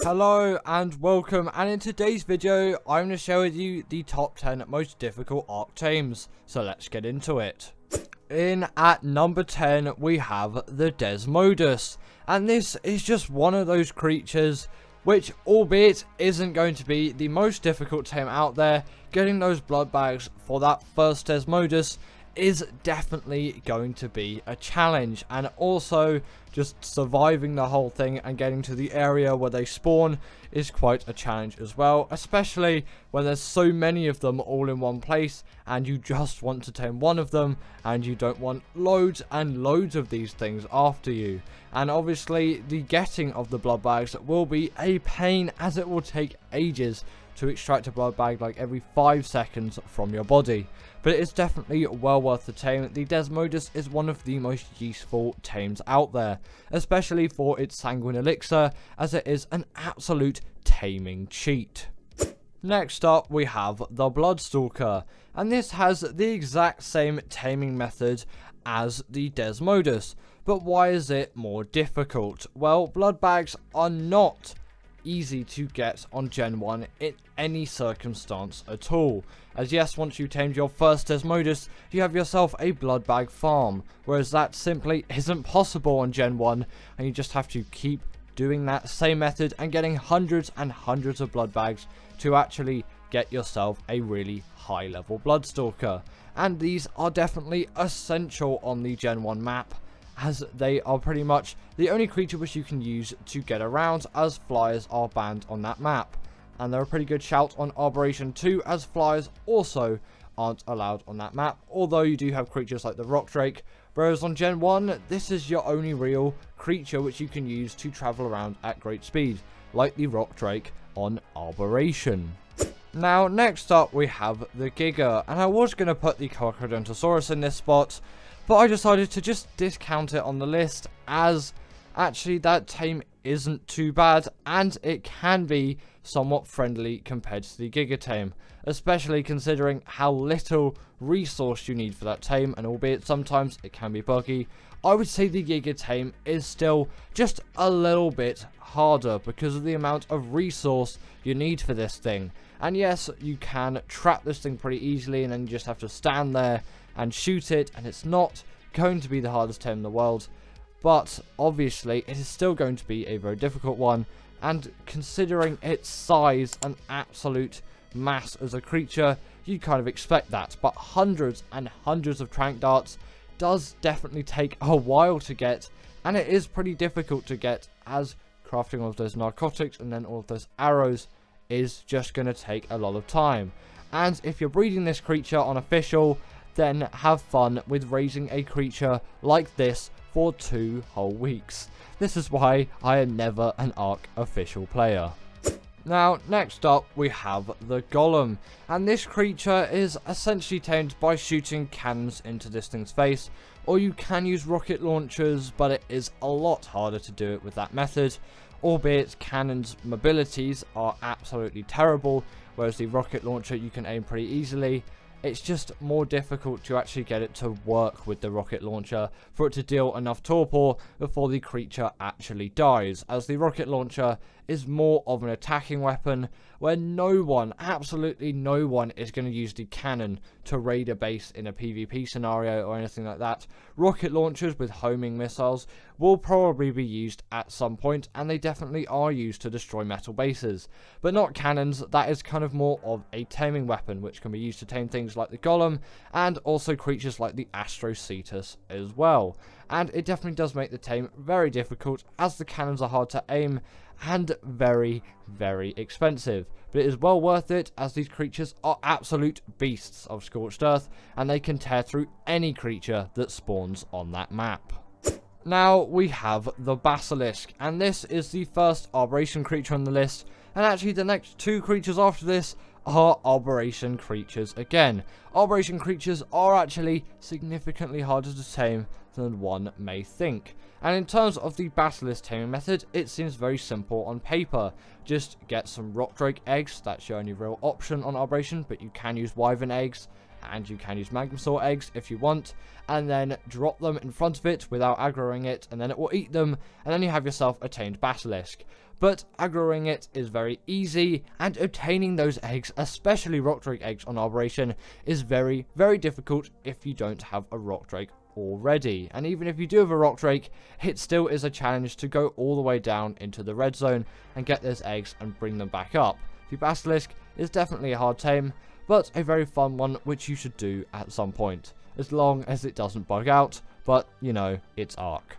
Hello and welcome, and in today's video I'm going to share with you the top 10 most difficult Ark tames, so let's get into it. In at number 10 we have the Desmodus, and this is just one of those creatures which, albeit isn't going to be the most difficult tame out there, getting those blood bags for that first Desmodus is definitely going to be a challenge, and also just surviving the whole thing and getting to the area where they spawn is quite a challenge as well, especially when there's so many of them all in one place and you just want to tame one of them and you don't want loads and loads of these things after you. And obviously the getting of the blood bags will be a pain, as it will take ages to extract a blood bag like every 5 seconds from your body. But it's definitely well worth the tame. The Desmodus is one of the most useful tames out there, especially for its sanguine elixir, as it is an absolute taming cheat. Next up we have the Bloodstalker, and this has the exact same taming method as the Desmodus. But why is it more difficult? Well, blood bags are not easy to get on Gen 1 in any circumstance at all, as yes, once you tamed your first Desmodus you have yourself a blood bag farm, whereas that simply isn't possible on Gen 1, and you just have to keep doing that same method and getting hundreds and hundreds of blood bags to actually get yourself a really high level Bloodstalker. And these are definitely essential on the Gen 1 map, as they are pretty much the only creature which you can use to get around, as flyers are banned on that map. And they're a pretty good shout on Arboration 2, as flyers also aren't allowed on that map, although you do have creatures like the Rock Drake, whereas on Gen 1 this is your only real creature which you can use to travel around at great speed, like the Rock Drake on Arboration. Now, next up we have the Giga, and I was going to put the Giganotosaurus in this spot, but I decided to just discount it on the list, as actually that tame isn't too bad and it can be somewhat friendly compared to the Giga tame, especially considering how little resource you need for that tame, and albeit sometimes it can be buggy, I would say the Giga tame is still just a little bit harder because of the amount of resource you need for this thing. And yes, you can trap this thing pretty easily and then you just have to stand there and shoot it, and it's not going to be the hardest tame in the world, but obviously it is still going to be a very difficult one, and considering its size and absolute mass as a creature, you kind of expect that. But hundreds and hundreds of trank darts does definitely take a while to get, and it is pretty difficult to get, as crafting all of those narcotics and then all of those arrows is just going to take a lot of time. And if you're breeding this creature on official, then have fun with raising a creature like this for 2 whole weeks. This is why I am never an Ark official player. Now, next up we have the Golem, and this creature is essentially tamed by shooting cannons into this thing's face, or you can use rocket launchers, but it is a lot harder to do it with that method, albeit cannons' mobilities are absolutely terrible, whereas the rocket launcher you can aim pretty easily. It's just more difficult to actually get it to work with the rocket launcher for it to deal enough torpor before the creature actually dies, as the rocket launcher is more of an attacking weapon where no one, absolutely no one, is going to use the cannon to raid a base in a PvP scenario or anything like that. Rocket launchers with homing missiles will probably be used at some point, and they definitely are used to destroy metal bases, but not cannons. That is kind of more of a taming weapon, which can be used to tame things like the Golem and also creatures like the Astrocetus as well. And it definitely does make the tame very difficult, as the cannons are hard to aim and very, very expensive. But it is well worth it, as these creatures are absolute beasts of scorched earth, and they can tear through any creature that spawns on that map. Now we have the Basilisk, and this is the first Arboration creature on the list, and actually the next 2 creatures after this are Arboration creatures again. Arboration creatures are actually significantly harder to tame than one may think. And in terms of the Basilisk taming method, it seems very simple on paper. Just get some Rock Drake eggs, that's your only real option on Arboration, but you can use Wyvern eggs, and you can use Magmasaur eggs if you want, and then drop them in front of it without aggroing it, and then it will eat them, and then you have yourself a tamed Basilisk. but aggroing it is very easy, and obtaining those eggs, especially rock drake eggs on Arboration, is very, very difficult if you don't have a rock drake already. And even if you do have a rock drake, it still is a challenge to go all the way down into the red zone and get those eggs and bring them back up. The Basilisk is definitely a hard tame, but a very fun one which you should do at some point, as long as it doesn't bug out, but you know, it's Ark.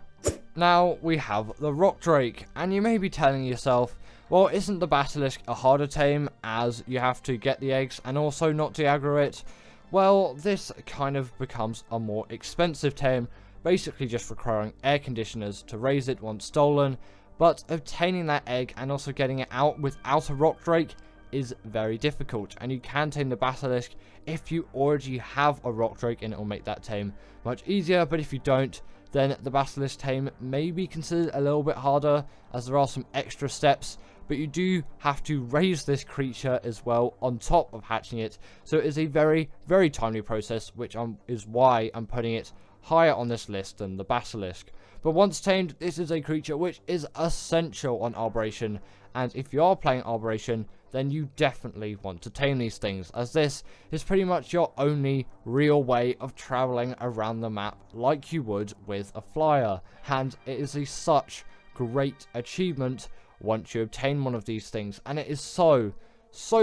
Now we have the rock drake, and you may be telling yourself, well, isn't the Basilisk a harder tame as you have to get the eggs and also not de-aggro it? Well, this kind of becomes a more expensive tame, basically just requiring air conditioners to raise it once stolen, but obtaining that egg and also getting it out without a rock drake is very difficult. And you can tame the Basilisk if you already have a rock drake, and it will make that tame much easier, but if you don't, then the Basilisk tame may be considered a little bit harder, as there are some extra steps, but you do have to raise this creature as well on top of hatching it, so it is a very, very timely process, which is why I'm putting it higher on this list than the Basilisk. But once tamed, this is a creature which is essential on Arboration, and if you are playing Arboration, then you definitely want to tame these things, as this is pretty much your only real way of traveling around the map like you would with a flyer, and it is such great achievement once you obtain one of these things, and it is so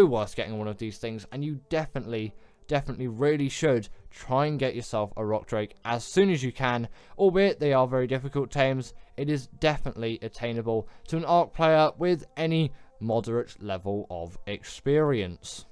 worth getting one of these things, and you definitely really should try and get yourself a rock drake as soon as you can. Albeit they are very difficult tames, it is definitely attainable to an Ark player with any moderate level of experience.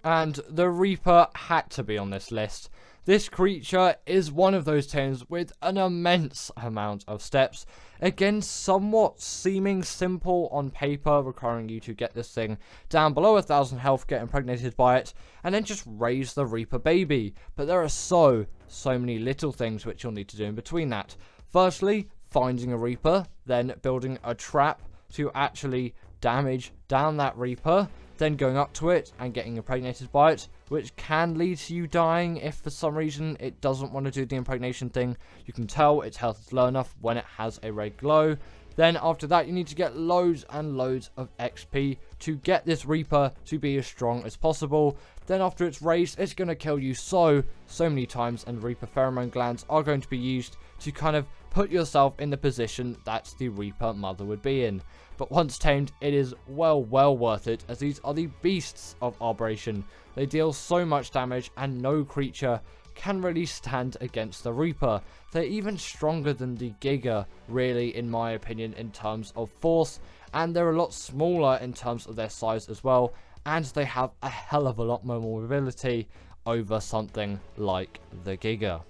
And the Reaper had to be on this list. This creature is one of those tames with an immense amount of steps. Again, somewhat seeming simple on paper, requiring you to get this thing down below 1,000 health, get impregnated by it, and then just raise the Reaper baby. But there are so many little things which you'll need to do in between that. Firstly, finding a Reaper, then building a trap to actually damage down that Reaper, then going up to it and getting impregnated by it, which can lead to you dying if for some reason it doesn't want to do the impregnation thing. You can tell its health is low enough when it has a red glow. Then after that, you need to get loads and loads of XP to get this Reaper to be as strong as possible. Then after it's raised, it's going to kill you so many times, and Reaper pheromone glands are going to be used to kind of put yourself in the position that the Reaper mother would be in. But once tamed, it is well worth it, as these are the beasts of Arboration. They deal so much damage, and no creature can really stand against the Reaper. They're even stronger than the Giga, really, in my opinion, in terms of force, and they're a lot smaller in terms of their size as well, and they have a hell of a lot more mobility over something like the Giga.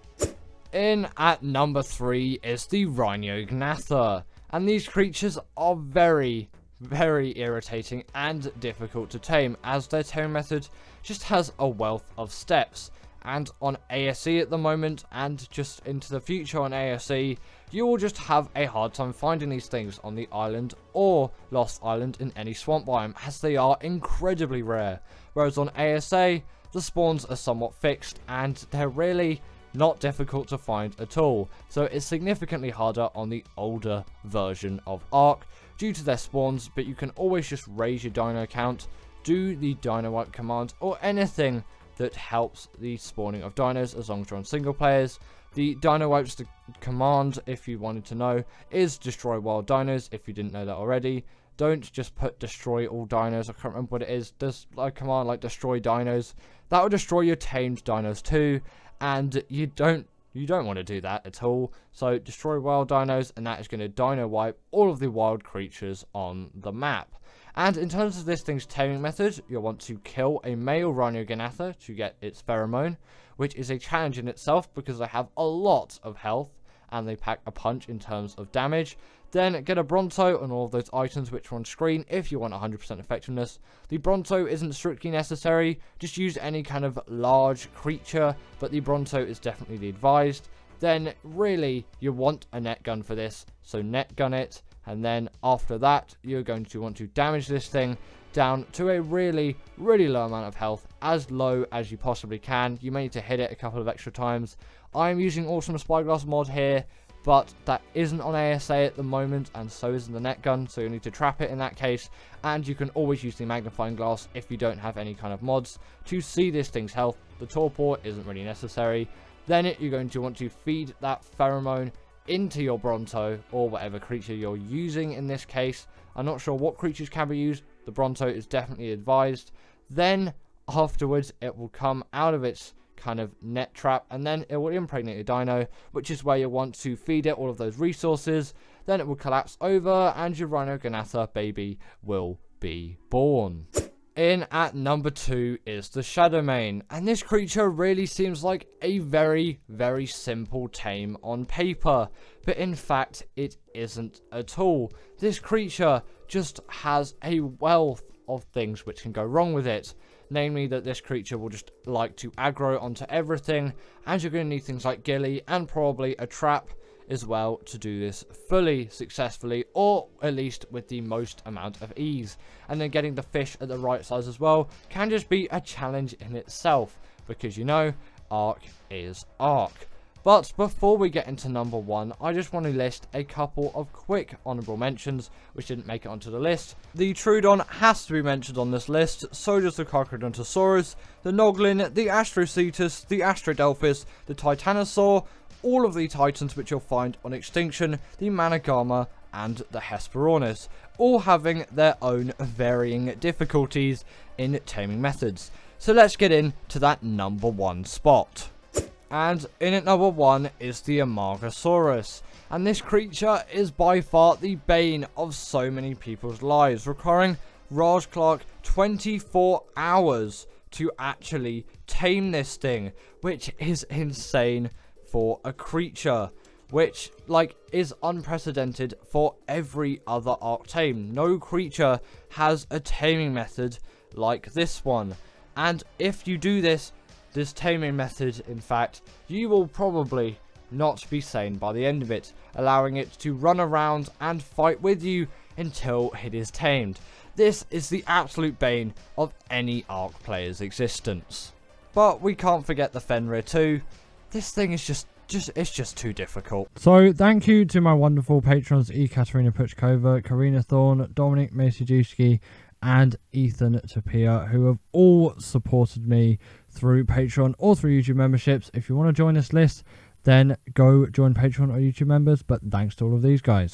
In at number 3 is the Rhyniognatha, and these creatures are very irritating and difficult to tame, as their tame method just has a wealth of steps. And on ASE at the moment, and just into the future on ASE, you will just have a hard time finding these things on the island or Lost Island in any swamp biome, as they are incredibly rare. Whereas on ASA, the spawns are somewhat fixed, and they're really not difficult to find at all. So it's significantly harder on the older version of Ark due to their spawns, but you can always just raise your dino count, do the dino wipe command, or anything that helps the spawning of dinos, as long as you're on single players. The dino wipes command, if you wanted to know, is destroy wild dinos, if you didn't know that already. Don't just put destroy all dinos. I can't remember what it is. There's a command like destroy dinos. That will destroy your tamed dinos too, and you don't want to do that at all. So destroy wild dinos, and that is going to dino wipe all of the wild creatures on the map. And in terms of this thing's taming method, you'll want to kill a male Rhyniognatha to get its pheromone, which is a challenge in itself because they have a lot of health and they pack a punch in terms of damage. Then get a Bronto on all of those items which are on screen if you want 100% effectiveness. The Bronto isn't strictly necessary, just use any kind of large creature, but the Bronto is definitely the advised. Then really you want a net gun for this, so net gun it. And then after that, you're going to want to damage this thing down to a really low amount of health, as low as you possibly can. You may need to hit it a couple of extra times. I'm using Awesome Spyglass mod here, but that isn't on ASA at the moment, and so isn't the net gun, so you'll need to trap it in that case. And you can always use the magnifying glass if you don't have any kind of mods to see this thing's health. The torpor isn't really necessary. Then you're going to want to feed that pheromone into your Bronto, or whatever creature you're using in this case. I'm not sure what creatures can be used. The Bronto is definitely advised. Then afterwards it will come out of its kind of net trap, and then it will impregnate your dino, which is where you want to feed it all of those resources. Then it will collapse over and your Rhyniognatha baby will be born. In at number 2 is the Shadowmane, and this creature really seems like a very, very simple tame on paper, but in fact it isn't at all. This creature just has a wealth of things which can go wrong with it, namely that this creature will just like to aggro onto everything, and you're going to need things like ghillie and probably a trap as well to do this fully successfully, or at least with the most amount of ease. And then getting the fish at the right size as well can just be a challenge in itself, because you know, Ark is Ark. But before we get into number 1, I just want to list a couple of quick honourable mentions which didn't make it onto the list. The Troodon has to be mentioned on this list, so does the Giganotosaurus, the Noglin, the Astrocetus, the Astrodelphis, the Titanosaur, all of the titans which you'll find on Extinction, the Managama, and the Hesperornis, all having their own varying difficulties in taming methods. So let's get into that number 1 spot. And in at number 1 is the Amargasaurus, and this creature is by far the bane of so many people's lives, requiring Raj Clark 24 hours to actually tame this thing, which is insane for a creature, which is unprecedented for every other Ark tame. No creature has a taming method like this one, and if you do this taming method, in fact, you will probably not be sane by the end of it, allowing it to run around and fight with you until it is tamed. This is the absolute bane of any Ark player's existence. But we can't forget the Fenrir too. This thing is it's just too difficult. So thank you to my wonderful patrons Ekaterina Puchkova, Karina Thorne, Dominic Masijewski, and Ethan Tapia, who have all supported me through Patreon or through YouTube memberships. If you want to join this list, then go join Patreon or YouTube members, but thanks to all of these guys.